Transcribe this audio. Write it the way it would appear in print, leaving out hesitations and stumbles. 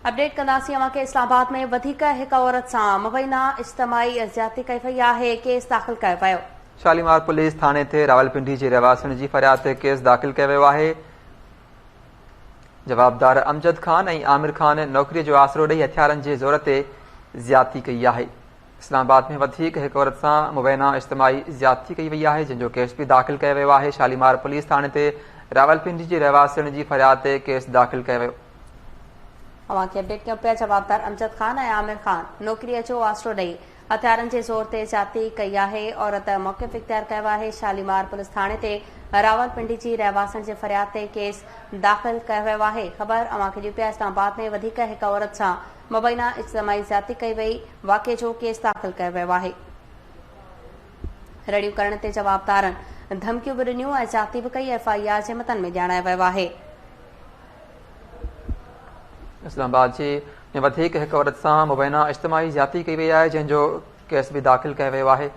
Update कंदासीं अवां खे इस्लामाबाद में वधीक हिक औरत सां मुबैना इज्तिमाई ज़्यादती कई वई आहे। केस दाख़िल कयो वियो। शालीमार पुलिस थाणे ते रावलपिंडी जे रहवासियुनि जी फरियाद ते केस दाख़िल कयो वियो आहे। जवाबदार अमजद खान ऐं आमिर खान नौकरीअ जो आसरो ॾेई हथियारनि जे ज़ोर ते ज़्यादती कई आहे। इस्लामाबाद में वधीक हिक औरत सां मुबैना इज्तिमाई ज़्यादती कई वई आहे, जंहिंजो केस बि दाख़िल कयो वियो आहे। शालीमार पुलिस थाणे ते रावलपिंडी जे रहवासियुनि जी फरियाद ते केस दाख़िल कयो वियो। अवां खे अपडेट कयूं पिया। जवाबदार अमजद खान ऐं आमिर खान नौकरीअ जो आसरो ॾेई हथियारनि जे ज़ोर ते ज़्यादती कई आहे। औरत मौक़िफ़ इख्तियार कयो आहे। शालीमार पुलिस थाणे ते रावलपिंडी जी रहवासियुनि जे फरियाद ते केस दाख़िल कयो वियो आहे। ख़बर अवां खे ॾियूं पिया। इस्लामाबाद में वधीक हिक औरत सां मुबैना इज्तिमाई ज़्यादती कई वई। वाक़िए जो केस दाख़िल कयो वियो आहे। रड़ियूं करण ते जवाबदारनि धमकियूं बि ॾिनियूं ऐं ज़्यादती बि कई। FIR जे मतन में ॼाणायो वियो आहे। इस्लामाबाद में वधीक हिक औरत सां मुबैना इज्तिमाई ज़्यादती कई वई आहे, जंहिंजो केस बि दाख़िल कयो वियो आहे।